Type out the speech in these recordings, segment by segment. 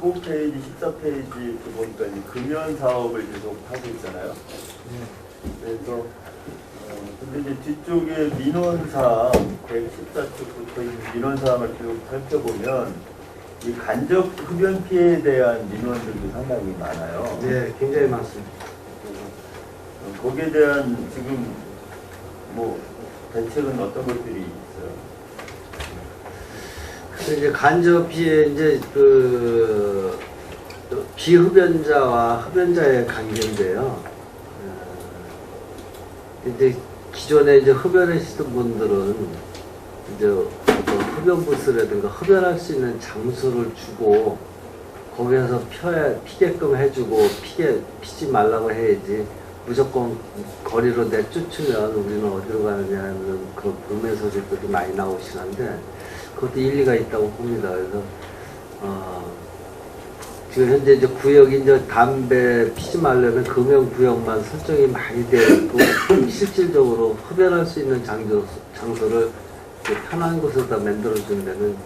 15페이지, 14페이지 이렇게 보니까 이제 금연 사업을 계속 하고 있잖아요. 그래서 근데 이제 뒤쪽에 민원사항 114쪽부터 이 민원사항을 쭉 살펴보면 이 간접 흡연 피해에 대한 민원들도 상당히 많아요. 네, 굉장히 많습니다. 그래서 거기에 대한 지금 뭐 대책은 어떤 것들이 있어요? 그래서 이제 간접 피해 이제 비흡연자와 흡연자의 관계인데요. 이제 기존에 이제 흡연하시던 분들은 이제 어떤 흡연 부스라든가 흡연할 수 있는 장소를 주고 거기에서 피게끔 해주고 피지 말라고 해야지 무조건 거리로 내쫓으면 우리는 어디로 가느냐는 그런 불매 소리들이 많이 나오시는데 그것도 일리가 있다고 봅니다. 그래서 지금 현재 이제 구역이 이제 담배 피지 말려면 금연 구역만 설정이 많이 되어 있고 실질적으로 흡연할 수 있는 장소를 편한 곳에다 만들어준 데는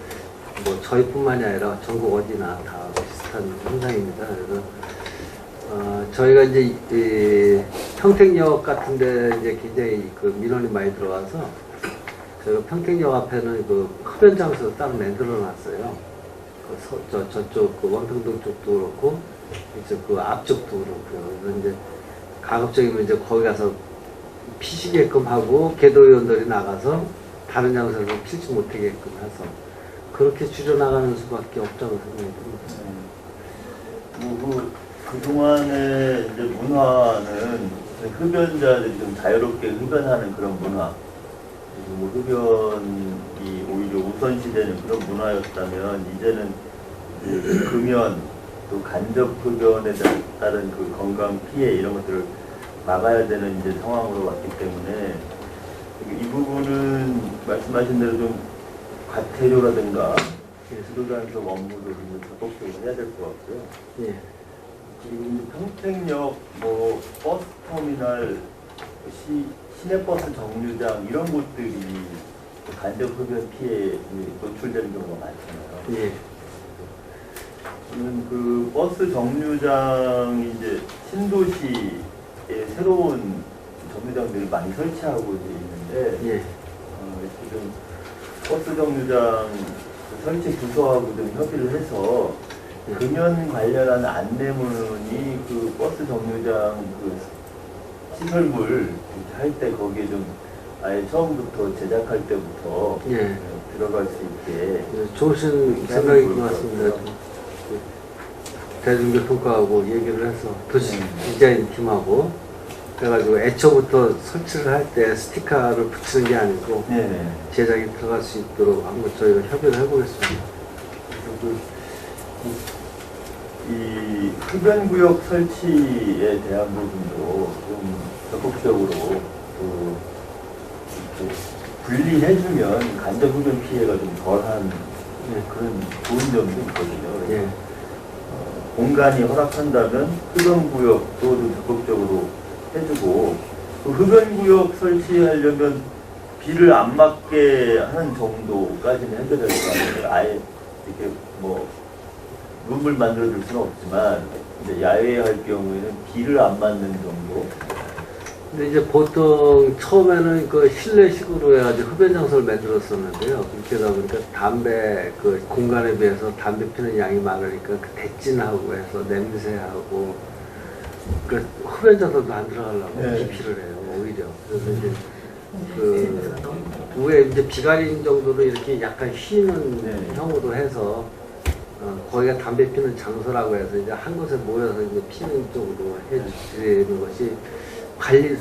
뭐 저희뿐만이 아니라 전국 어디나 다 비슷한 현상입니다. 그래서 저희가 이제 평택역 같은데 이제 굉장히 그 민원이 많이 들어와서 저희가 평택역 앞에는 그 흡연 장소 딱 만들어 놨어요. 저쪽 그 원평동 쪽도 그렇고 이제 그 앞쪽도 그렇고요. 그래서 이제 가급적이면 이제 거기 가서 피시게끔 하고 계도위원들이 나가서 다른 장소에서 피지 못하게끔 해서 그렇게 줄여나가는 수밖에 없다고 생각이 듭니다. 그동안의 이제 문화는 흡연자들이 좀 자유롭게 흡연하는 그런 문화, 그리고 흡연이 오히려 우선시되는 그런 문화였다면 이제는 금연, 또 간접 흡연에 따른 그 건강 피해 이런 것들을 막아야 되는 이제 상황으로 왔기 때문에 이 부분은 말씀하신 대로 좀 과태료라든가 수도단속 업무도 좀 적극적으로 해야 될 것 같고요. 예. 지금 평택역 뭐 버스 터미널, 시내버스 정류장 이런 곳들이 간접 흡연 피해에 노출되는 경우가 많잖아요. 예. 저는 그 버스 정류장이 이제 신도시에 새로운 정류장들을 많이 설치하고 있는데 예. 지금 버스 정류장 설치 부서하고 좀 협의를 해서 금연 관련한 안내문이 그 버스 정류장 그 시설물 할 때 거기에 좀 아예 처음부터 제작할 때부터 예. 들어갈 수 있게 좋으신 생각인 것 같습니다. 대중교통과하고 얘기를 해서 도시 디자인 팀하고 그래가지고 애초부터 설치를 할 때 스티커를 붙이는 게 아니고 네네. 제작이 들어갈 수 있도록 한번 저희가 협의를 해보겠습니다. 이 흡연구역 설치에 대한 부분도 좀 적극적으로 또 이렇게 분리해주면 간접 흡연 피해가 좀 덜한 그런 좋은 점도 있거든요. 예. 공간이 허락한다면 흡연구역도 좀 적극적으로 해주고 그 흡연구역 설치하려면 비를 안 맞게 하는 정도까지는 해결될 거 아니에요. 아예 이렇게 뭐 룸을 만들어줄 수는 없지만 이제 야외에 할 경우에는 비를 안 맞는 정도. 근데 이제 보통 처음에는 그 실내식으로 해가지고 흡연 장소를 만들었었는데요. 그렇게 하다 보니까 담배 그 공간에 비해서 담배 피는 양이 많으니까 그 대진하고 해서 냄새하고 그 흡연자들도 안 들어가려고 네. 기피를 해요. 오히려. 그래서 이제 그 위에 이제 비가린 정도로 이렇게 약간 휘는 네. 형으로 해서 거기가 담배 피는 장소라고 해서 이제 한 곳에 모여서 이제 피는 쪽으로 해주는 것이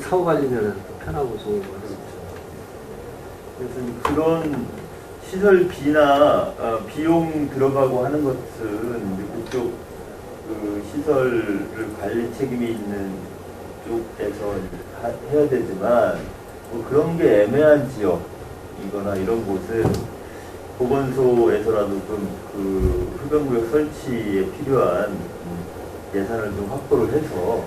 사후 관리 면에서 편하고 좋은 것 같습니다. 그래서 그런 시설비나 비용 들어가고 하는 것은 이제 그쪽 그 시설을 관리 책임이 있는 쪽에서 해야 되지만 뭐 그런 게 애매한 지역이거나 이런 곳은 보건소에서라도 좀 그 흡연구역 설치에 필요한 예산을 좀 확보를 해서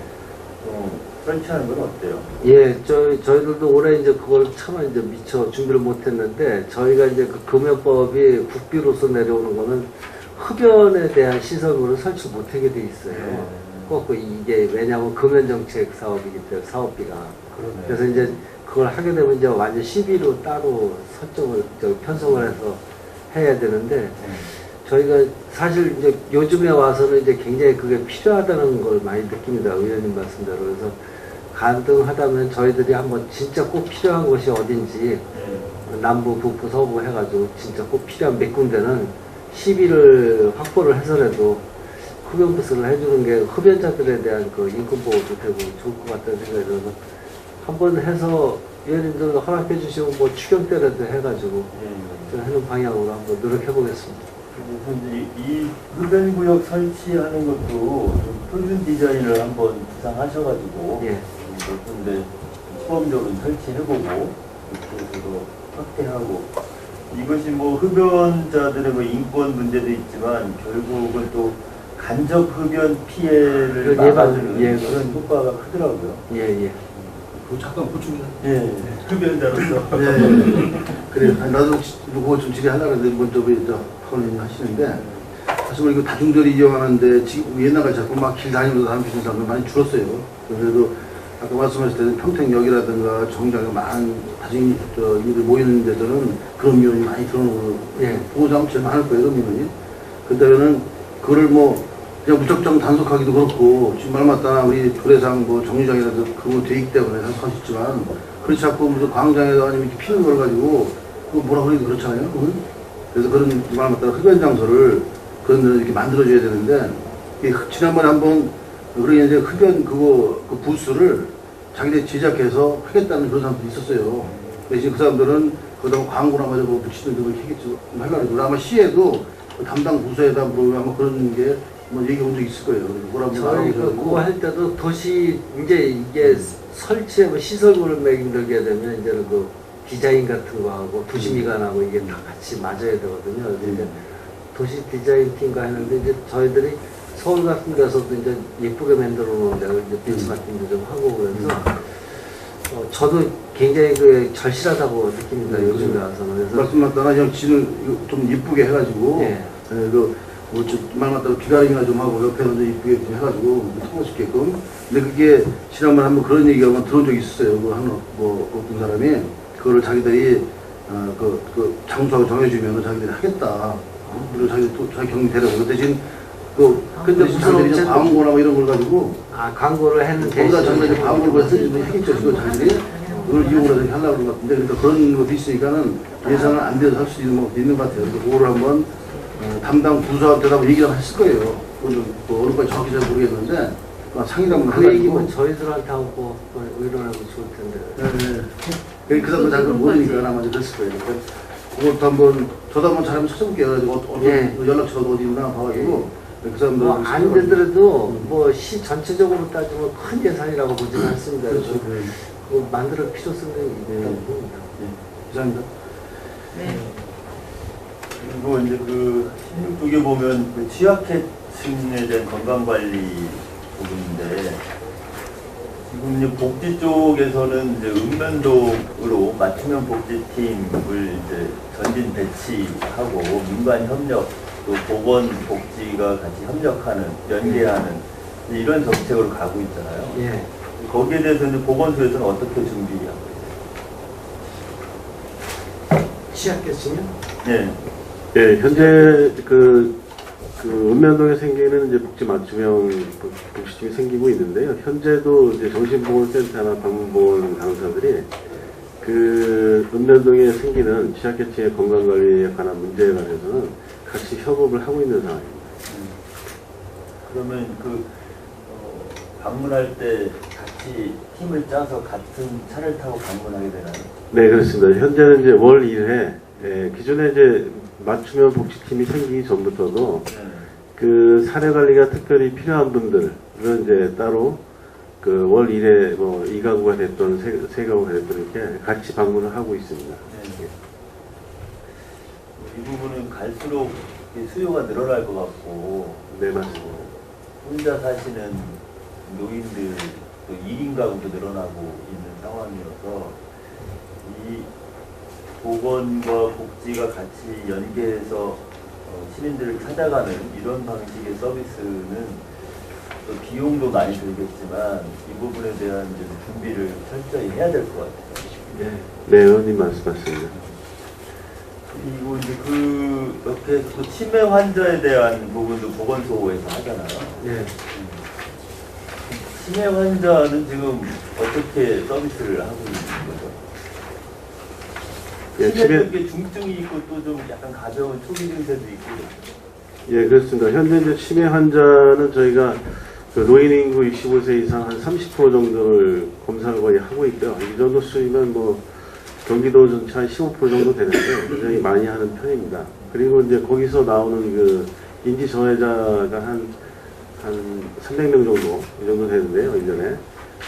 좀 설치하는 건 어때요? 예, 저희들도 올해 이제 그걸 차마 이제 미처 준비를 못 했는데, 저희가 이제 그 금연법이 국비로서 내려오는 거는 흡연에 대한 시설물을 설치 못하게 돼 있어요. 꼭 이게 왜냐하면 금연정책 사업이기 때문에 사업비가. 그러네. 그래서 이제 그걸 하게 되면 이제 완전 시비로 따로 설정을 편성을 해서 해야 되는데 저희가 사실 이제 요즘에 와서는 이제 굉장히 그게 필요하다는 걸 많이 느낍니다. 의원님 말씀대로. 그래서 가능하다면 저희들이 한번 진짜 꼭 필요한 곳이 어딘지 남부, 북부, 서부 해가지고 진짜 꼭 필요한 몇 군데는 시비를 확보를 해서라도 흡연 부스를 해주는 게 흡연자들에 대한 그 인권 보호도 되고 좋을 것 같다는 생각이 들어서 한번 해서 의원님들 허락해 주시고 뭐 추경 때라도 해가지고 좀 하는 방향으로 한번 노력해 보겠습니다. 그래서 이제 이 흡연구역 설치하는 것도 좀 표준 디자인을 한번 구상하셔가지고 예. 몇 군데 시범적으로 설치해보고 그쪽에서도 확대하고 이것이 뭐 흡연자들의 뭐 인권 문제도 있지만 결국은 또 간접 흡연 피해를 막아주는 그런 효과가 크더라고요. 예. 그 잠깐 보충이나. 예, 흡연자로서. 네. 그래, 나도 그거 좀 질의하려고 했는데, 먼저 파울님 하시는데, 사실 이거 다중거리 이용하는데, 지금 옛날에 자꾸 막 길 다니면서 사람 피는 사람들 많이 줄었어요. 그래도 아까 말씀하실 때는 평택역이라든가 정장에 많은 다중인들 모이는 데서는 그런 민원이 많이 들어오고, 보호자면 제일 많을 거예요, 그런 민원이. 그때는 그거를 뭐, 그냥 무작정 단속하기도 그렇고, 지금 말 맞다, 우리 도래상 뭐 정류장이라도 그거 돼 있기 때문에 단속하셨지만, 그렇지 않고 무슨 광장에다 아니면 이렇게 피는 걸 가지고, 그거 뭐라 그러기도 그렇잖아요. 그래서 그런 말 맞다, 흡연 장소를 그런 데를 이렇게 만들어줘야 되는데, 지난번에 한번, 그러게 이제 흡연 그 부스를 자기들이 제작해서 하겠다는 그런 사람도 있었어요. 대신 그 사람들은 거기다가 광고나 가지고 뭐 붙이는 그걸 하겠죠. 하려고. 아마 시에도 담당 부서에다 물어보면 아마 그런 게 뭐 얘기해 본 적 있을 거예요. 저희가 그거 할 때도 도시 이제 이게 설치에 뭐 시설물을 만들게 되면 이제 그 디자인 같은 거 하고 도시미관하고 이게 다 같이 맞아야 되거든요. 그래서 이제 도시 디자인 팀과 했는데 이제 저희들이 서울 같은 데서도 이제 예쁘게 만들어 놓은 데가 이제 벤치마킹도 좀 하고 그래서 저도 굉장히 그 절실하다고 느낍니다. 요즘에 와서는. 그래서 말씀 맞다가 그냥 지는 좀 예쁘게 해가지고 말 맞다가 비가링이나 좀 하고 옆에서 이제 이쁘게 좀 해가지고 통과시켰게끔. 근데 그게 지난번에 한번 그런 얘기 한번 들은 적이 있었어요. 어떤 사람이 그거를 자기들이 그 장소하고 정해주면 자기들이 하겠다. 그리고 자기 경리 데려오고 대신 근데 자기들이 광고나 뭐 이런 걸 가지고 광고를 했는데 거기다 자기들이 광고를 하겠죠. 그거 자기들이 그걸 이용을 해서 하려고 그런 것 같은데 그러니까 그런 것도 있으니까는 예산은 안 돼서 할 수 있는 것 같아요. 그래서 그거를 한번 담당 부서한테다 얘기를 했을 거예요. 어느까지 정확히 잘 모르겠는데 상의를 한번 그 얘기는 저희들한테 하고 의논하고 좋을 텐데. 네. 그 사람도 잘 모르니까 아마 그랬을 거예요. 그것도 한번 저도 한번 잘 한번 찾아볼게요. 연락처가 어디 있나 봐가지고 그 사람들 안 되더라도 뭐 시 전체적으로 따지면 큰 예산이라고 보지는 않습니다. 그렇죠. 그거 만들 필요성이 있다고 봅니다. 감사합니다. 네. 그리고 이제 그 16쪽에 보면 그 취약계층에 대한 건강관리 부분인데 지금 이제 복지 쪽에서는 이제 읍면동으로 맞춤형 복지팀을 이제 전진 배치하고 민관 협력 또 보건복지가 같이 협력하는 연계하는 이런 정책으로 가고 있잖아요. 예. 거기에 대해서 이제 보건소에서는 어떻게 준비하고 있어요? 취약계층이요? 네. 예, 현재 그 읍면동에 생기는 이제 복지 맞춤형 복지팀이 생기고 있는데요. 현재도 이제 정신보건센터나 방문보건 간호사들이 그 읍면동에 생기는 취약계층의 건강관리에 관한 문제에 관해서는 같이 협업을 하고 있는 상황입니다. 그러면 방문할 때 같이 팀을 짜서 같은 차를 타고 방문하게 되나요? 네, 그렇습니다. 현재는 이제 월 1회, 기존에 이제 맞춤형 복지팀이 생기기 전부터도 그 사례 관리가 특별히 필요한 분들은 이제 따로 그 월 1회 뭐 2가구가 됐던 3가구가 됐던 이렇게 같이 방문을 하고 있습니다. 네. 이 부분은 갈수록 수요가 늘어날 것 같고, 네, 맞습니다. 혼자 사시는 노인들 또 1인 가구도 늘어나고 있는 상황이어서 이 보건과 복지가 같이 연계해서 시민들을 찾아가는 이런 방식의 서비스는 또 비용도 많이 들겠지만 이 부분에 대한 이제 준비를 철저히 해야 될 것 같아요. 네, 의원님 말씀하십니다. 그리고 이제 이렇게 또 치매 환자에 대한 부분도 보건소에서 하잖아요. 네. 치매 환자는 지금 어떻게 서비스를 하고 있는 거죠? 예, 치매 쪽에 중증이 있고 또 좀 약간 가벼운 초기 증세도 있고. 예, 그렇습니다. 현재 이제 치매 환자는 저희가 그 노인 인구 65세 이상 한 30% 정도를 검사를 거의 하고 있고요. 이 정도 수이면 뭐 경기도 전체 한 15% 정도 되는데 굉장히 많이 하는 편입니다. 그리고 이제 거기서 나오는 그 인지 저해자가 한 300명 정도, 이 정도 되는데요, 1년에.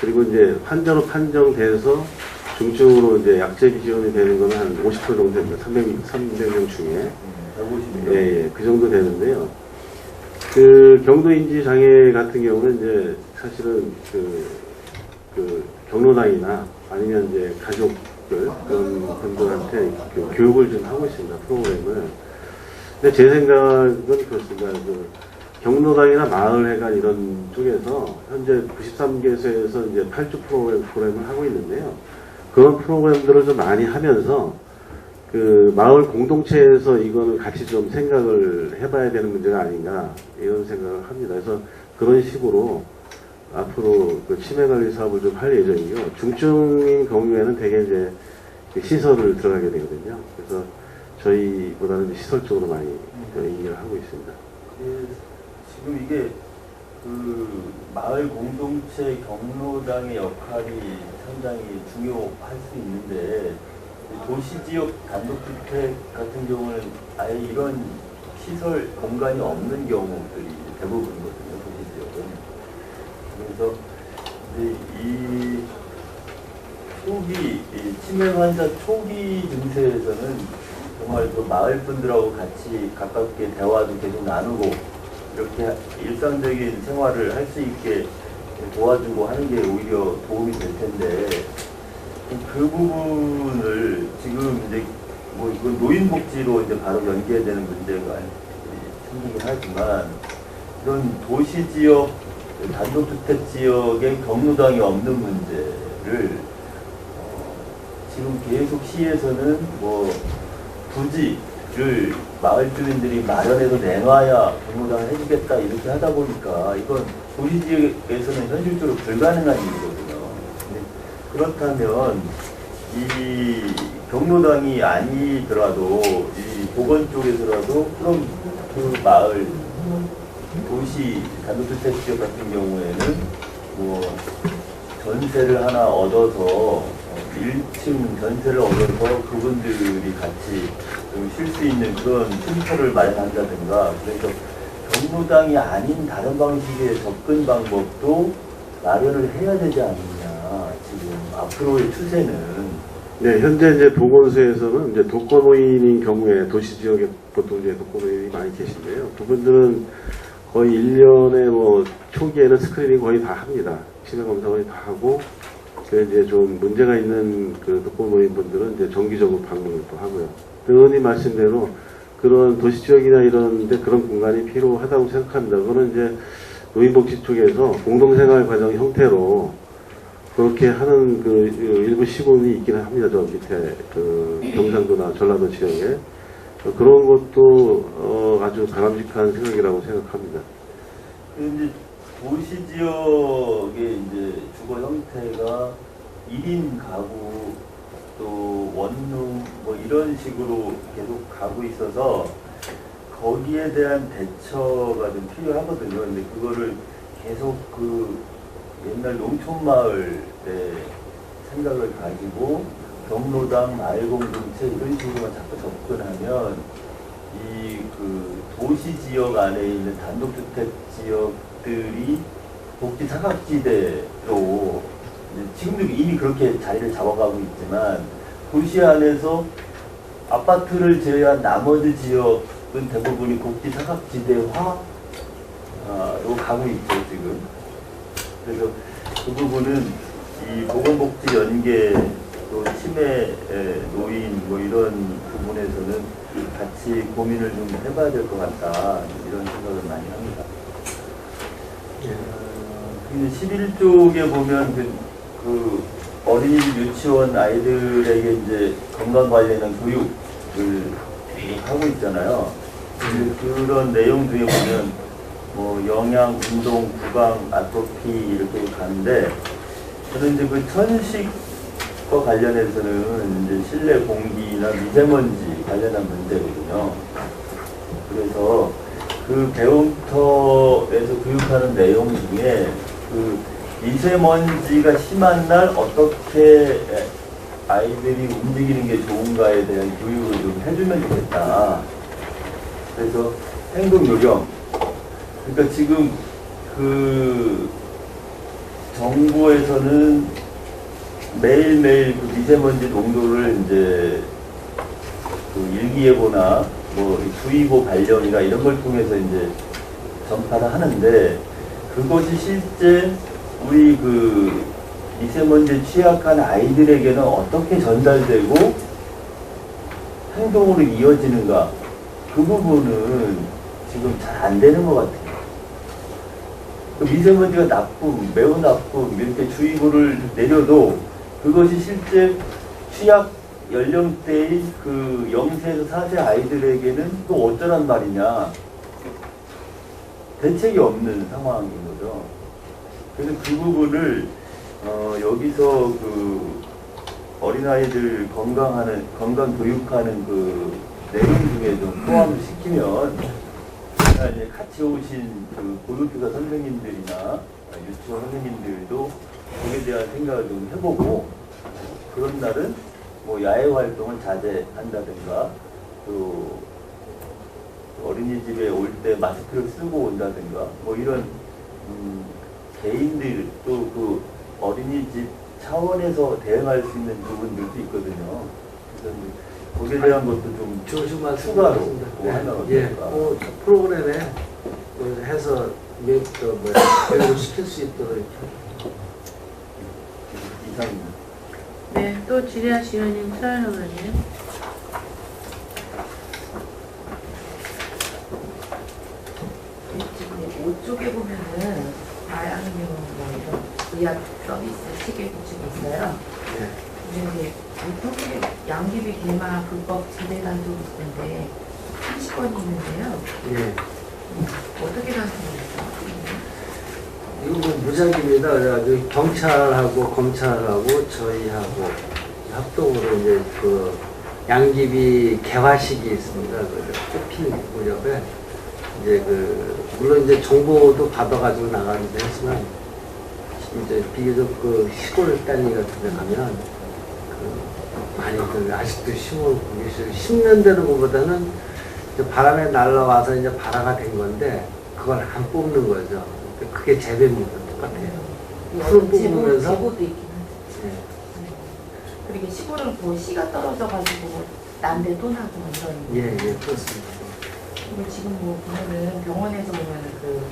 그리고 이제 환자로 판정돼서 중증으로 이제 약제비 지원이 되는 거는 한 50% 정도 됩니다. 300명 중에. 150명. 예, 그 정도 되는데요. 그 경도 인지 장애 같은 경우는 이제 사실은 그 경로당이나 아니면 이제 가족들 그런 분들한테 그 교육을 좀 하고 있습니다. 프로그램을. 근데 제 생각은 그렇습니다. 그 경로당이나 마을회관 이런 쪽에서 현재 93개소에서 이제 8주 프로그램을 하고 있는데요. 그런 프로그램들을 좀 많이 하면서 그 마을 공동체에서 이거는 같이 좀 생각을 해봐야 되는 문제가 아닌가 이런 생각을 합니다. 그래서 그런 식으로 앞으로 그 치매 관리 사업을 좀 할 예정이고 중증인 경우에는 대개 이제 시설을 들어가게 되거든요. 그래서 저희보다는 시설 쪽으로 많이 얘기를 하고 있습니다. 지금 이게 그 마을 공동체 경로당의 역할이 상당히 중요할 수 있는데 도시지역 단독주택 같은 경우는 아예 이런 시설 공간이 없는 경우들이 대부분이거든요. 도시지역은. 그래서 이 치매 환자 초기 증세에서는 정말 그 마을 분들하고 같이 가깝게 대화도 계속 나누고 이렇게 일상적인 생활을 할 수 있게 도와주고 하는 게 오히려 도움이 될 텐데 그 부분을 지금 이제 뭐 이건 노인복지로 이제 바로 연계되는 문제가 생기긴 하지만 이런 도시 지역 단독주택 지역의 경로당이 없는 문제를 지금 계속 시에서는 뭐 부지를 마을 주민들이 마련해서 내놔야 경로당을 해주겠다 이렇게 하다 보니까 이건 도시 지역에서는 현실적으로 불가능한 일이거든요. 그렇다면 이 경로당이 아니더라도 이 보건 쪽에서라도 그럼 그 마을 도시 단독주택 지역 같은 경우에는 뭐 전세를 하나 얻어서 1층 전세를 얻어서 그분들이 같이 쉴 수 있는 그런 쉼터를 마련한다든가 그래서 경로당이 아닌 다른 방식의 접근 방법도 마련을 해야 되지 않느냐 지금 앞으로의 추세는. 네, 현재 이제 보건소에서는 이제 독거노인인 경우에 도시 지역에 보통 이제 독거노인이 많이 계신데요. 그분들은 거의 1년에 뭐 초기에는 스크리닝 거의 다 합니다. 치매 검사 거의 다 하고, 그 이제 좀 문제가 있는 그 독거노인 분들은 이제 정기적으로 방문을 또 하고요. 의원님 말씀대로 그런 도시 지역이나 이런데 그런 공간이 필요하다고 생각합니다. 그거는 이제 노인복지 쪽에서 공동생활 과정 형태로 그렇게 하는 그 일부 시군이 있기는 합니다. 저 밑에 그 경상도나 전라도 지역에 그런 것도 아주 바람직한 생각이라고 생각합니다. 이제 도시 지역의 이제 주거 형태가 1인 가구 또 원룸 뭐 이런 식으로 계속 가고 있어서 거기에 대한 대처가 좀 필요하거든요. 근데 그거를 계속 그 옛날 농촌마을 때 생각을 가지고 경로당, 마을공동체 이런 식으로만 자꾸 접근하면 이 그 도시 지역 안에 있는 단독주택 지역들이 복지 사각지대로 지금도 이미 그렇게 자리를 잡아가고 있지만 도시 안에서 아파트를 제외한 나머지 지역은 대부분이 복지 사각지대화로 가고 있죠 지금. 그래서 그 부분은 이 보건복지 연계 또 치매 노인 뭐 이런 부분에서는 같이 고민을 좀 해봐야 될 것 같다 이런 생각을 많이 합니다. 근데 11쪽에 보면 그 어린이집 유치원 아이들에게 이제 건강 관련한 교육을 하고 있잖아요. 근데 그런 내용 중에 보면 뭐 영양, 운동, 구강, 아토피 이렇게 가는데 저는 이제 그 천식과 관련해서는 이제 실내 공기나 미세먼지 관련한 문제거든요. 그래서 그 배움터에서 교육하는 내용 중에 그 미세먼지가 심한 날 어떻게 아이들이 움직이는 게 좋은가에 대한 교육을 좀 해주면 좋겠다. 그래서 행동 요령. 그러니까 지금 그 정부에서는 매일매일 그 미세먼지 농도를 이제 그 일기예보나 뭐 주의보 발령이나 이런 걸 통해서 이제 전파를 하는데 그것이 실제 우리 그 미세먼지에 취약한 아이들에게는 어떻게 전달되고 행동으로 이어지는가 그 부분은 지금 잘 안 되는 것 같아요. 그 미세먼지가 나쁨, 매우 나쁨 이렇게 주의보를 내려도 그것이 실제 취약 연령대인 그 0세에서 4세 아이들에게는 또 어쩌란 말이냐 대책이 없는 상황인 거죠. 그래서 그 부분을 여기서 그 어린아이들 건강 교육하는 그 내용 중에 좀 포함을 시키면 이제 같이 오신 그 보조교사 선생님들이나 유치원 선생님들도 거기에 대한 생각을 좀 해보고 그런 날은 뭐 야외 활동을 자제한다든가 또 어린이집에 올 때 마스크를 쓰고 온다든가 뭐 이런 개인들 또 그 어린이집 차원에서 대응할 수 있는 부분들도 있거든요. 그래서 거기에 대한 것도 좀 좋으신 말씀 추가로 같습니다. 뭐 하면 예, 어떨까? 프로그램에 해서 교육을 시킬 수 있도록 이렇게. 이상입니다. 네, 또 질의하실 의원님 서현 의원님. 지금 5쪽에 보면은 다양한 뭐 이런 의학 서비스 시계 구축이 있어요. 예. 근데 어떻게 양귀비 개마 불법 제대 단속 있는데 30건이 있는데요. 예. 어떻게 단속합니까? 이거 뭐 무작위입니다. 그래가지고 경찰하고 검찰하고 저희하고 합동으로 이제 그 양귀비 개화식이 있습니다. 그 꽃필 무렵에 이제 그 물론 이제 정보도 받아가지고 나가는데 했지만 이제 비교적 그 시골 단위 같은 데 가면 그 많이들 아직도 심고 계시고 심는 데는 것보다는 이제 바람에 날라와서 이제 발화가 된 건데 그걸 안 뽑는 거죠. 그게 재배입니다. 똑같아요. 풀을 뽑으면서 제보도 있긴 하죠. 그리고 시골은 그 씨가 떨어져가지고 난데 또 나고 뭐 이런. 예, 그렇습니다. 그리고 지금 뭐 보면은 병원에서 보면은 그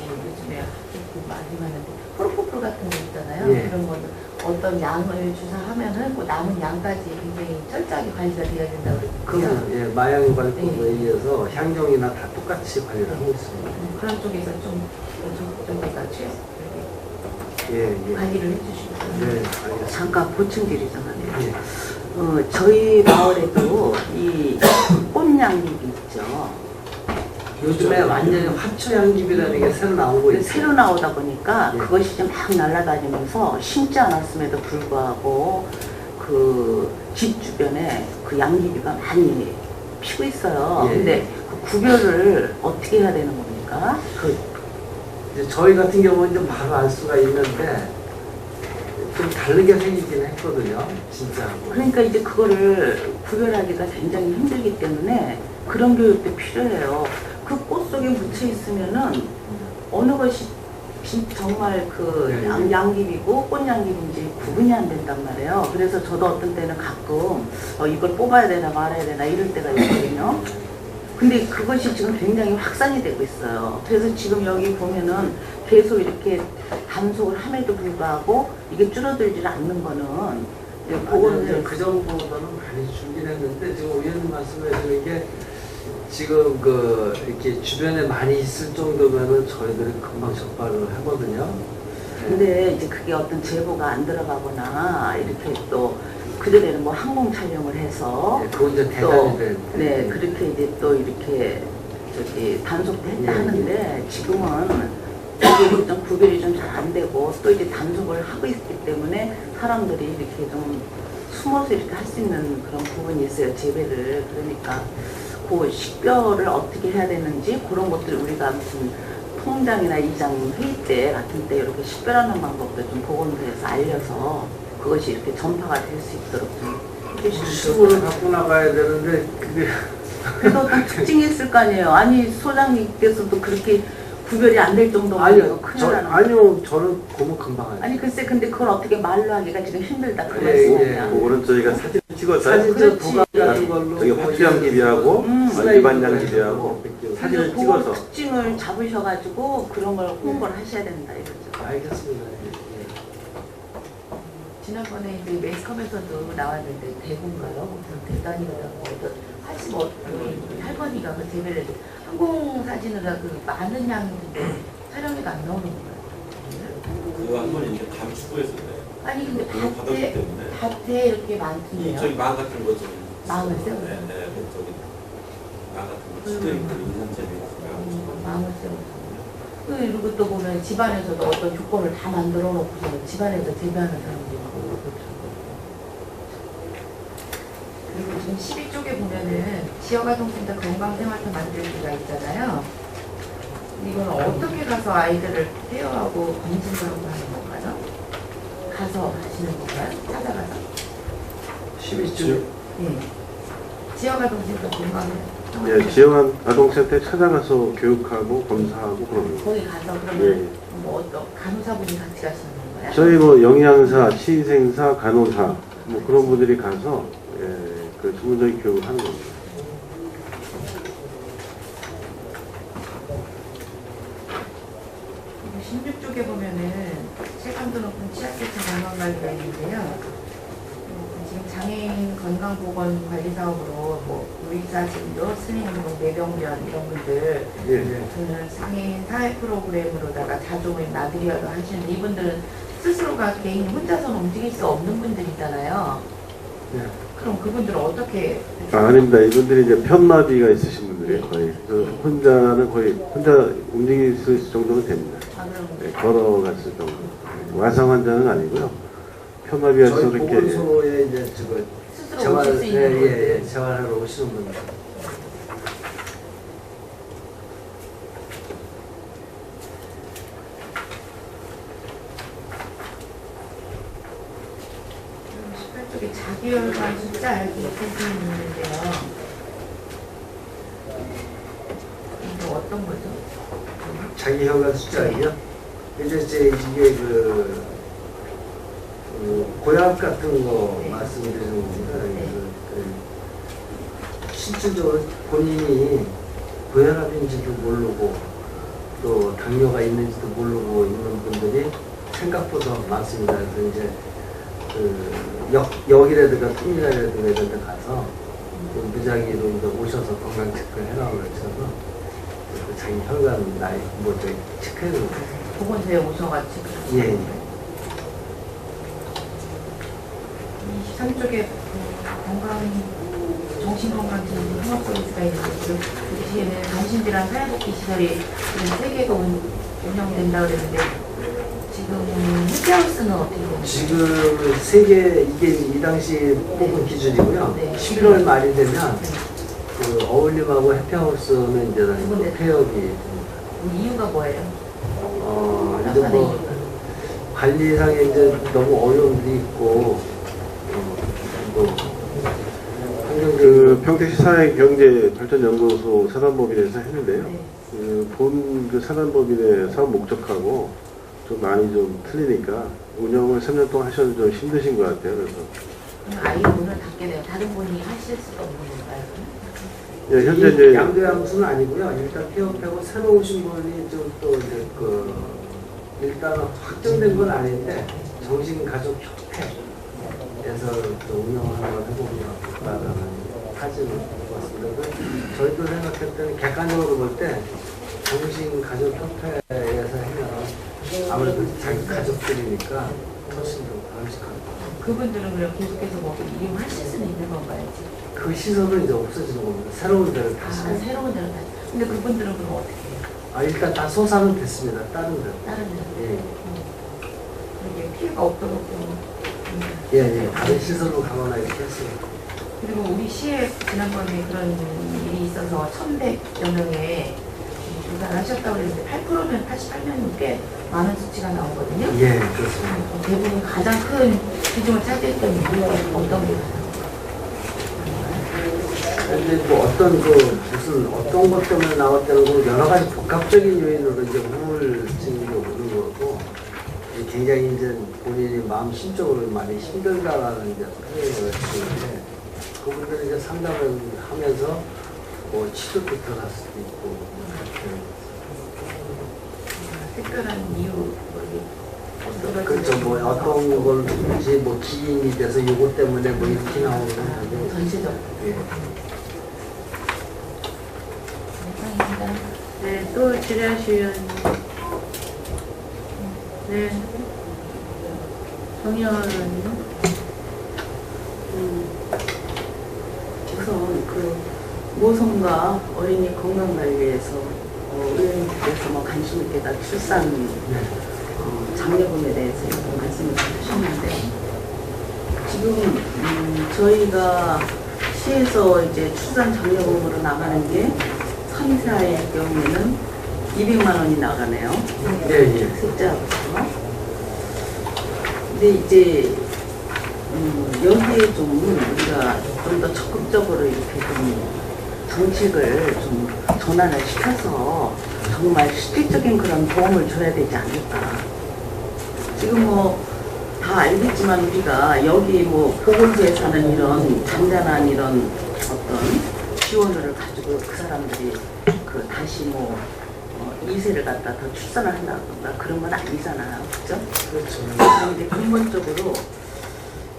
요즘에 그 많이 하는데 프로포폴 같은 거 있잖아요. 예. 그런 거는 어떤 양을 주사하면은 그 남은 양까지 굉장히 철저하게 관리가 돼야 된다고 그러거든요. 그러면 예, 마약관리법에 의해서 향정이나 다 똑같이 관리를 하고 있습니다. 그런 쪽에서 좀 저기가 최 예, 예. 관리를 해주시고. 네, 알겠습니다. 잠깐 보충드리자면 예. 저희 마을에도 이 꽃양귀비 있죠. 요즘에 완전히 화초양귀비라는 게 새로 나오고 있어요. 새로 나오다 보니까 예. 그것이 좀 막 날아다니면서 심지 않았음에도 불구하고 그 집 주변에 그 양귀비가 많이 피고 있어요. 예. 근데 그 구별을 어떻게 해야 되는 겁니까? 이제 저희 같은 경우는 좀 바로 알 수가 있는데 좀 다르게 생기긴 했거든요. 진짜. 그러니까 이제 그거를 구별하기가 굉장히 힘들기 때문에 그런 교육도 필요해요. 그 꽃 속에 묻혀 있으면은 어느 것이 정말 그 양귀비고 꽃양귀비인지 구분이 안 된단 말이에요. 그래서 저도 어떤 때는 가끔 이걸 뽑아야 되나 말아야 되나 이럴 때가 있거든요. 근데 그것이 지금 굉장히 확산이 되고 있어요. 그래서 지금 여기 보면은 계속 이렇게 단속을 함에도 불구하고 이게 줄어들지 않는 거는 보건은 그 정도는 많이 준비를 했는데 지금 의원님 말씀하시는 게 지금 이렇게 주변에 많이 있을 정도면은 저희들이 금방 적발을 하거든요. 근데 이제 그게 어떤 제보가 안 들어가거나 이렇게 또 그전에는 뭐 항공 촬영을 해서 그건 이제 대단히 된. 네 그렇게 이제 또 이렇게 단속도 했다 하는데 지금은 이게 좀 구별이 좀 잘 안 되고 또 이제 단속을 하고 있기 때문에 사람들이 이렇게 좀 숨어서 이렇게 할 수 있는 그런 부분이 있어요, 재배를. 그러니까 그 식별을 어떻게 해야 되는지 그런 것들 우리가 무슨 통장이나 이장 회의 때 같은 때 이렇게 식별하는 방법도 좀 보건소에서 알려서 그것이 이렇게 전파가 될 수 있도록 좀 해주시면 수를 갖고 나가야 되는데 그게 그래도 어떤 특징이 있을 거 아니에요. 아니 소장님께서도 그렇게 구별이 안 될 정도면 아니요, 큰일 나는 거예요. 아니요, 저는 고무 금방 하죠. 아니 글쎄 근데 그걸 어떻게 말로 하기가 지금 힘들다 그 예, 말씀이야. 그거는 저희가 사진 찍어서 사진첩 그렇지. 부각 같은 걸로 저기 화투양기비하고 일반양기비하고 사진을 그래서 찍어서 그 특징을 잡으셔가지고 그런 걸 홍보를 하셔야 된다 이거죠. 알겠습니다. 지난번에 이제 매스컴에서도 나왔는데 대구인가요? 무슨 대단이라고 85 할머니가 그 재배를 항공 사진으로 그 많은 양인데 촬영이가 안 나오는 거예요. 그거 한 번 이제 감축구했었네. 아니 근데 그거 받았기 때문에. 밭에 이렇게 이 많던데요. 저기 망 같은 거 좀. 망을 세워? 네, 네. 그 저기 망 같은 거 치도 있고 있는 재미가. 망을 세우고. 그리고 또 보면 집안에서도 어떤 조건을 다 만들어 놓고서 집안에서 재배하는 사람도 있고 그렇죠. 그리고 지금 12쪽에 보면은 지역아동센터 건강생활터 만들기가 있잖아요. 이건 어떻게 가서 아이들을 케어하고 검진하고 하는 건가요? 가서 하시는 건가요? 찾아가서? 12주. 예. 지역아동센터 건강생활터. 예, 지역 아동센터에 찾아가서 교육하고 검사하고 그러는 거예요. 거기 가서 그러면 예. 뭐 어떤 간호사분이 같이 가시는 건가요? 저희 뭐 영양사, 치생사, 간호사 뭐 그런 분들이 가서 그 전문적인 교육을 하는 겁니다. 16쪽에 보면은 체감도 높은 취약계층 건강관리가 있는데요. 지금 장애인 건강보건관리 사업으로 뭐 의사 진료, 스님운동, 뇌병변 이런 분들 예. 저는 장애인 사회 프로그램으로다가 자조모임 나들이와도 하시는 이분들은 스스로가 개인이 혼자서는 움직일 수 없는 분들이잖아요. 네. 그럼 그분들은 어떻게? 아닙니다. 이분들이 이제 편마비가 있으신 분들이 거의 혼자는 거의 혼자 움직일 수 있을 정도는 됩니다. 아, 그럼 네, 걸어갔을 정도. 와상 환자는 아니고요. 편마비가 있어서 저희 이렇게 보건소에 이제 스스로 오실 수 있는 분들. 재활하러 오시는 분들. 쪽에 자기혈관 숫자 알기 센터이 있는데요. 이거 어떤 거죠? 자기 혈관 숫자이요? 이제 이게 고혈압 같은 거 네. 말씀드리는 겁니다. 네. 실질적으로 본인이 고혈압인지도 모르고 또 당뇨가 있는지도 모르고 있는 분들이 생각보다 많습니다. 그래서 이제 역이라든가 통일이라든가 이런 데 가서 무작위로 이제 오셔서 건강 체크를 해라고 그러셔서 자기 혈관 나이 뭐 체크해 놓은 거예요. 보건소에 오셔가지고. 예. 23쪽에 정신건강진흥 통합 서비스가 있는데 그 뒤에는 정신질환 사회복지 시설이 지금 3개가 운영된다고 그랬는데 지금 해피하우스는 어떻게 되나요? 지금 세계 이게 이 당시 뽑은 기준이고요. 네. 11월 말이 되면 그 어울림하고 해피하우스는 이제 두 군데 폐업이 됩니다. 이유가 뭐예요? 이제 뭐 관리상에 이제 너무 어려움도 있고 뭐 그 평택시 사회경제발전연구소 사단법인에서 했는데요. 네. 본 사단법인의 사업 목적하고 좀 많이 좀 틀리니까 운영을 3년 동안 하셔도 좀 힘드신 것 같아요. 그래서 아예 문을 닫게 돼요. 다른 분이 하실 수가 없는 건가요? 예, 현재 이제 양도양수는 아니고요. 일단 폐업하고 새로 오신 분이 좀 또 이제 일단 확정된 건 아닌데 정신가족협회 운영하는 걸 해보겠다라는 사진을 봤습니다. 저희도 생각할 때는 객관적으로 볼 때 정신 가족 협회에서 하면 아무래도 자기 가족들이니까 훨씬 더 바람직할 것 같아요. 그분들은 그럼 계속해서 뭐 이용하실 수는 있는 건가요? 지금? 그 시설은 이제 없어지는 겁니다. 새로운 데를 다시. 새로운 데로 다시. 근데 그분들은 그럼 어떻게 해요? 일단 다 소사는 됐습니다. 다른 데로. 다른 데로? 예. 이게 피해가 없도록 좀. 예. 다른 시설로 가거나 이렇게 했어요. 그리고 우리 시에 지난번에 그런 일이 있어서 1,100여 명의 조사를 하셨다고 그랬는데 8%면 88명이 꽤 많은 수치가 나오거든요. 예, 그렇습니다. 대부분 가장 큰 비중을 차지했던 이유가 어떤 게 있나요? 근데 뭐 어떤 것 때문에 나왔다는 건 여러 가지 복합적인 요인으로 이제 우울증이 오는 거고, 굉장히 이제 본인이 마음 심적으로 많이 힘들다라는 이제 표현을 했는데, 그분들은 이제 상담을 하면서 뭐 치료도 들어갈 수도 있고, 특별한 이유, 그렇죠. 뭐 어떤 걸든지 뭐 기인이 돼서 요거 때문에 뭐 이렇게 나오는 건데, 전체적으로. 예. 감사합니다. 네, 또 지뢰하시 위원님. 네. 정의원 의원님. 우선 그 모성과 어린이 건강 관리에서 의원님께서 뭐 관심 있게 다 출산 장려금에 대해서 이렇게 말씀을 주셨는데, 지금 저희가 시에서 이제 출산 장려금으로 나가는 게 3세아이의 경우에는 200만 원이 나가네요. 예. 셋째하고. 근데 이제 여기에 좀 우리가 좀 더 적극적으로 이렇게 좀 정책을 좀 전환을 시켜서 정말 실질적인 그런 도움을 줘야 되지 않을까. 지금 뭐 다 알겠지만 우리가 여기 뭐 보건소에서는 이런 잔잔한 이런 어떤 지원을 가지고 그 사람들이 그 다시 뭐 2세를 갖다 더 출산을 한다던가 그런 건 아니잖아요. 그죠? 그렇죠. 그런데 근본적으로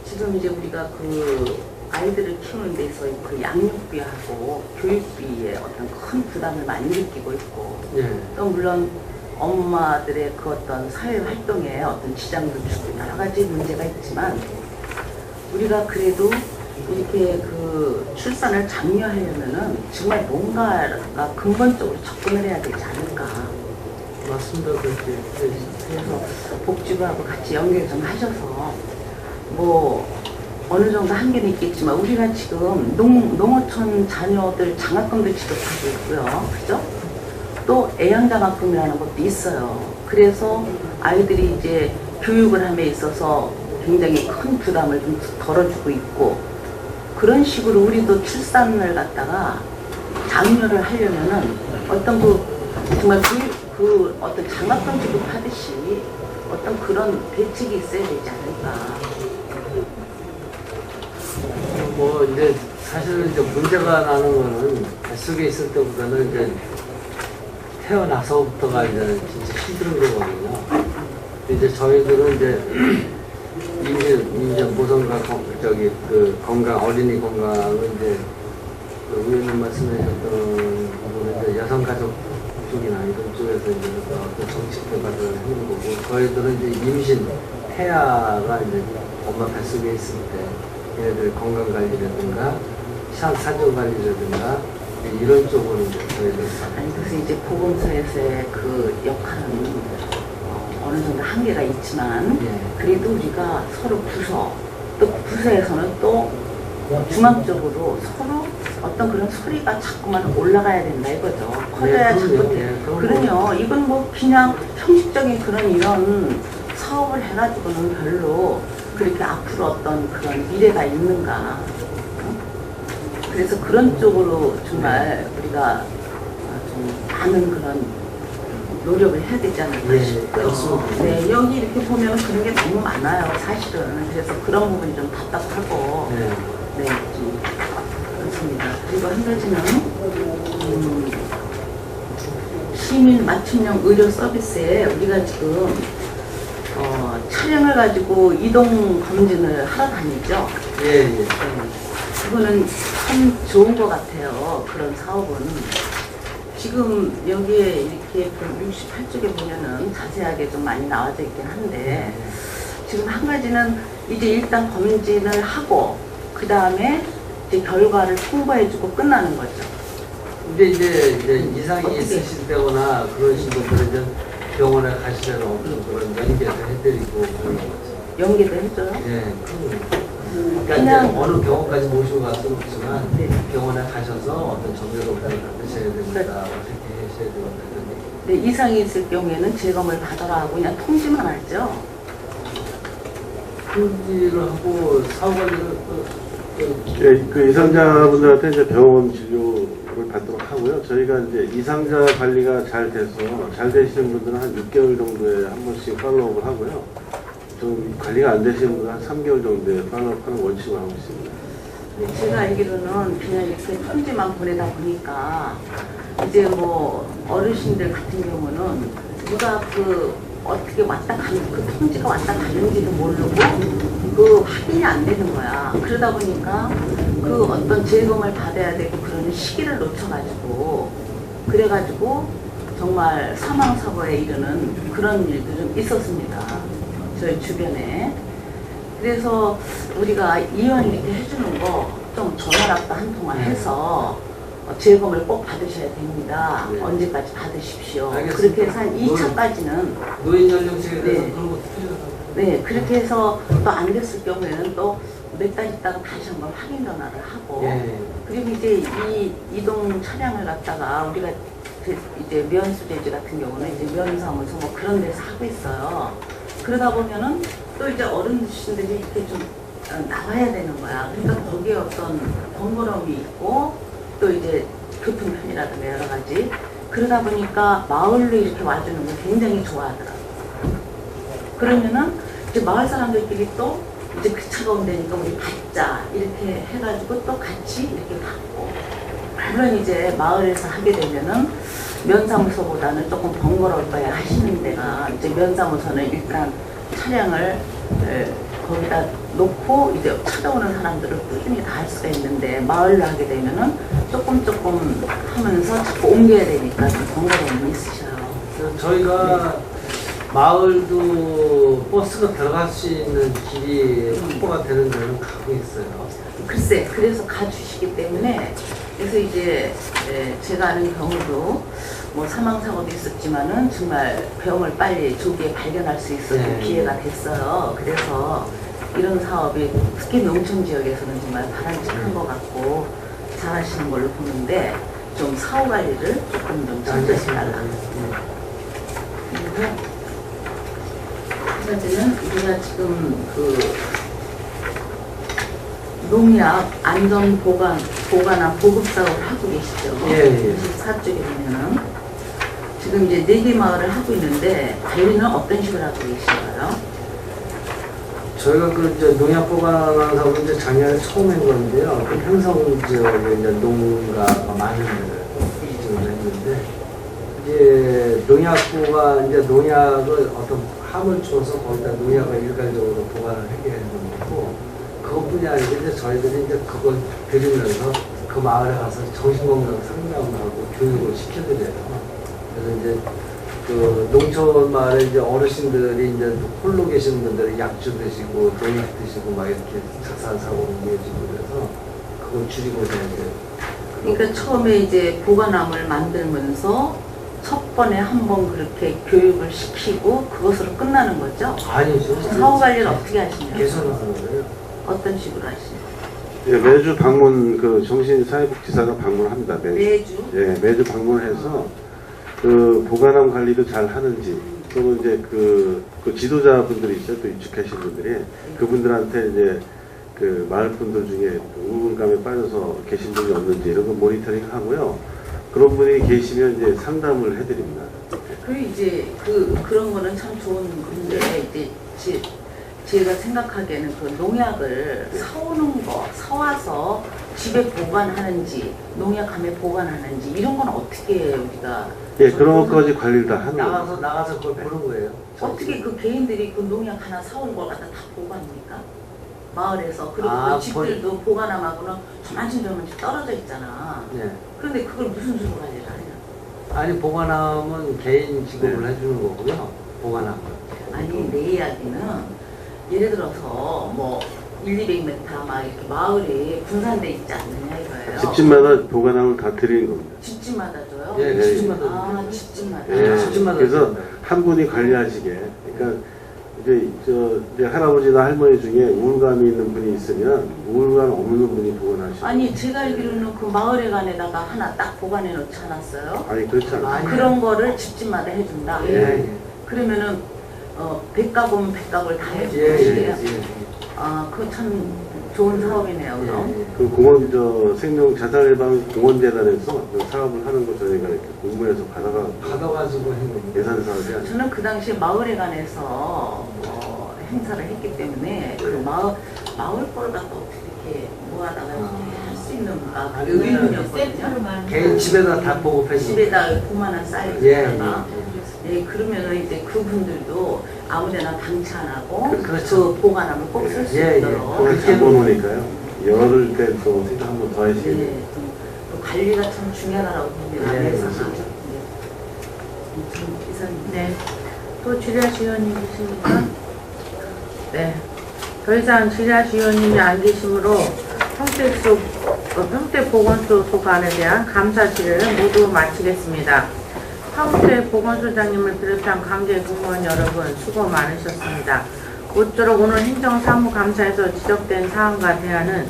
지금 이제 우리가 그 아이들을 키우는 데서 그 양육비하고 교육비에 어떤 큰 부담을 많이 느끼고 있고, 예. 또 물론 엄마들의 그 어떤 사회 활동에 어떤 지장도 주고 여러 가지 문제가 있지만, 우리가 그래도 이렇게 그 출산을 장려하려면은 정말 뭔가가 근본적으로 접근을 해야 되지 않을까. 맞습니다. 그렇게. 그래서 복지부하고 같이 연결 좀 하셔서 뭐 어느 정도 한계는 있겠지만 우리가 지금 농어촌 자녀들 장학금도 지급하고 있고요. 그죠? 또 애양장학금이라는 것도 있어요. 그래서 아이들이 이제 교육을 함에 있어서 굉장히 큰 부담을 좀 덜어주고 있고, 그런 식으로 우리도 출산을 갖다가 장려를 하려면은 어떤 정말 그 어떤 장학금 지급하듯이 어떤 그런 대책이 있어야 되지 않을까. 뭐 이제 사실은 이제 문제가 나는 거는 뱃속에 있을 때보다는 이제 태어나서부터가 이제 진짜 힘든 거거든요. 이제 저희들은 이제 모성과 건강, 어린이 건강은 이제 그 의원님 말씀하셨던 부분은 이제 여성가족 쪽이나 이런 쪽에서 이제 어떤 정책 개발을 하는 거고, 저희들은 이제 임신, 태아가 이제 엄마 뱃속에 있을 때 얘네들 건강 관리라든가 사정 관리라든가 이런 쪽으로 이제 저희들 아니 그래서 이제 보건소에서의 그 역할은 어느 정도 한계가 있지만, 그래도 우리가 서로 부서, 또 부서에서는 또 중앙적으로 서로 어떤 그런 소리가 자꾸만 올라가야 된다 이거죠. 커져야 자꾸 그러요. 이건 뭐 그냥 형식적인 그런 이런 사업을 해가지고는 별로 그렇게 앞으로 어떤 그런 미래가 있는가. 그래서 그런 쪽으로 정말 우리가 좀 많은 그런 노력을 해야 되지 않을까 싶고요. 네, 여기 이렇게 보면 그런 게 너무 많아요, 사실은. 그래서 그런 부분이 좀 답답하고, 네, 좀 그렇습니다. 그리고 한 가지는 시민 맞춤형 의료 서비스에 우리가 지금 차량을 가지고 이동 검진을 하러 다니죠. 예, 예. 네. 그거는 참 좋은 것 같아요. 그런 사업은. 지금 여기에 이렇게 68쪽에 보면은 자세하게 좀 많이 나와져 있긴 한데, 지금 한 가지는 이제 일단 검진을 하고, 그 다음에 이제 결과를 통보해주고 끝나는 거죠. 근데 이제 이상이 어떻게? 있으시다거나 그러신 분들은 이제 병원에 가시면 어떤 그런 연계도 해드리고 그런 거죠. 연계도 해줘요. 예, 그러니까 그냥- 이제 어느 병원까지 모시고 갈 수는 없지만 네. 병원에 가셔서 어떤 정밀검사를 받으셔야 됩니다. 어떻게 하셔야 됩니다. 네, 이상이 있을 경우에는 재검을 받아라 하고 그냥 통지만 하죠. 통지를 하고 사후관리를 예, 그 이상자분들한테 이제 병원 진료를 받도록 하고요. 저희가 이제 이상자 관리가 잘 돼서 잘 되시는 분들은 한 6개월 정도에 한 번씩 팔로우업을 하고요. 좀 관리가 안 되시는 분들은 한 3개월 정도에 팔로우업하는 원칙을 하고 있습니다. 제가 알기로는 그냥 이렇게 통지만 보내다 보니까 이제 뭐 어르신들 같은 경우는 누가 그 어떻게 왔다 가는 그 통지가 왔다 가는지도 모르고 그 확인이 안 되는 거야. 그러다 보니까 그 어떤 재검을 받아야 되고 그런 시기를 놓쳐가지고 그래가지고 정말 사망 사고에 이르는 그런 일들은 있었습니다. 저희 주변에. 그래서 우리가 이왕 이렇게 해주는 거 좀 전화라도 한 통화 해서 재검을 꼭 받으셔야 됩니다. 네. 언제까지 받으십시오. 알겠습니다. 그렇게 해서 한 2차까지는 노인 연령층에 대해서 네. 그런 것도 필요하다고. 네, 그렇게 해서 또 안 됐을 경우에는 또 몇 달 있다가 다시 한번 확인 전화를 하고 예. 그리고 이제 이 이동 차량을 갖다가 우리가 이제 면수제지 같은 경우는 이제 면사무소 뭐 그런 데서 하고 있어요. 그러다 보면은 또 이제 어른들이 이렇게 좀 나와야 되는 거야. 그러니까 거기에 어떤 번거로움이 있고 또 이제 교통편이라든가 여러 가지 그러다 보니까 마을로 이렇게 와주는 걸 굉장히 좋아하더라고요. 그러면은 이제 마을 사람들끼리 또 이제 그 차가 온다니까 우리 받자 이렇게 해가지고 또 같이 이렇게 받고 물론 이제 마을에서 하게 되면은 면사무소보다는 조금 번거로울 거야 하시는 데가 이제 면사무소는 일단 차량을 거기다 놓고 이제 찾아오는 사람들을 꾸준히 다 할 수가 있는데 마을로 하게 되면은 조금 하면서 자꾸 옮겨야 되니까 좀 번거로움이 있으셔요. 저희가 마을도 버스가 들어갈 수 있는 길이 확보가 되는 데는 가고 있어요. 글쎄, 그래서 가주시기 때문에 그래서 이제 제가 아는 경우도 뭐 사망사고도 있었지만은 정말 병을 빨리 조기에 발견할 수 있었던 네. 기회가 됐어요. 그래서 이런 사업이 특히 농촌 지역에서는 정말 바람직한 것 같고 잘하시는 걸로 보는데 좀 사후 관리를 조금 좀 철저해달라. 그리고 한 가지는 우리가 지금 그 농약 안전 보관함 보급 사업을 하고 계시죠. 예. 24쪽에 보면은 지금 이제 4개 마을을 하고 있는데 관리는 어떤 식으로 하고 계신가요? 저희가 그 이제 농약 보관하는 사업은 이제 작년에 처음 한 건데요. 그 행성 지역에 이제 농가가 많은 데를 기준을 했는데 이제 농약 보관 이제 농약을 어떤 함을 주어서 거기다 농약을 일괄적으로 보관을 하게 하는 거고 그것뿐이 아니고 이제 저희들이 이제 그걸 드리면서 그 마을에 가서 정신건강 상담하고 교육을 시켜드려요. 그래서 이제 그 농촌 마을에 이제 어르신들이 이제 홀로 계시는 분들이 약주 드시고 농약 드시고 막 이렇게 착살사고로 이어지고 그래서 그걸 줄이고자 이제 그러니까 처음에 이제 보관함을 만들면서 첫 번에 한 번 그렇게 교육을 시키고 그것으로 끝나는 거죠? 아니죠. 사후 관리를 어떻게 하시나요? 개선하는 거예요. 어떤 식으로 하시나요? 예, 매주 방문 그 정신사회복지사가 방문합니다. 매주? 예, 매주 방문해서 그 보관함 관리도 잘 하는지 또는 이제 그 지도자분들이 있어요. 또 입주하신 분들이 그분들한테 이제 그 마을 분들 중에 우울감에 빠져서 계신 분이 없는지 이런 거 모니터링 하고요. 그런 분이 계시면 이제 상담을 해드립니다. 그리고 이제 그런 거는 참 좋은 건데 이제 제가 생각하기에는 그 농약을 사오는 거 사와서 집에 보관하는지 농약함에 보관하는지 이런 건 어떻게 우리가 예, 그런 것까지 관리를 다 하는 거예요. 나가서 그걸 보는 거예요. 어떻게 그 개인들이 그 농약 하나 사온 걸 갖다 다 보관합니까? 마을에서. 그리고 아, 그 집들도 보관함하고는 저만치 떨어져 있잖아. 네. 그런데 그걸 무슨 수로 관리를 하냐? 아니 보관함은 개인 지급을 해주는 거고요. 보관함. 아니 내 이야기는 예를 들어서 뭐 1,200m 막 이렇게 마을이 분산돼 있지 않느냐 이거예요. 집집마다 보관함을 다 드리는 겁니다. 집집마다 줘요? 예, 네. 집집마다. 아 집집마다. 예, 집집마다 그래서 있습니다. 한 분이 관리하시게. 그러니까 이제 할아버지나 할머니 중에 우울감이 있는 분이 있으면 우울감 없는 분이 보관하시고. 아니 제가 알기로는 그 마을회관에다가 하나 딱 보관해 놓지 않았어요? 아니 그렇지 않아요. 아니. 그런 거를 집집마다 해준다. 예. 그러면은 100가구면 100가구를 다 예, 해주는 예, 것이에요. 예. 아, 그거 참 좋은 사업이네요. 그럼. 예. 그 공원 생명 자살 예방 공원재단에서 그 사업을 하는 거 저희가 이렇게 공모해서 받아가지고 한 겁니다. 예산 사업이 아니에요. 저는 그 당시에 마을회관에서 행사를 했기 때문에 그 마을 거를 갖다 어떻게 이렇게 모아다가 이렇게 할 수 있는가 아니, 그게 의문이었거든요. 개인 집에다 다 보고 fes 집에다 그만한 예, 사이즈다가 예, 그러면은 이제 그분들도 아무데나 방치 안 하고 그렇죠. 그 보관함을 꼭 쓸 수 예, 예. 있도록 그걸 잡아놓으니까요. 열을 때 또 생각 한번 더 하시게 돼요. 예, 또 관리가 참 중요하다고 봅니다. 예, 그래서 맞습니다. 참 이사님. 네. 또 지리아시 의원님 계십니까? 네. 더 이상 지리아시 의원님이 안 계시므로 평택보건소 소관에 대한 감사실을 모두 마치겠습니다. 평택보건소장님을 비롯한 관계 공무원 여러분 수고 많으셨습니다. 모쪼록 오늘 행정사무감사에서 지적된 사항과 대안은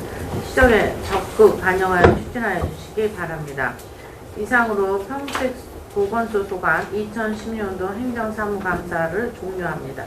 시정에 적극 반영하여 추진하여 주시기 바랍니다. 이상으로 평택보건소 소관 2016년도 행정사무감사를 종료합니다.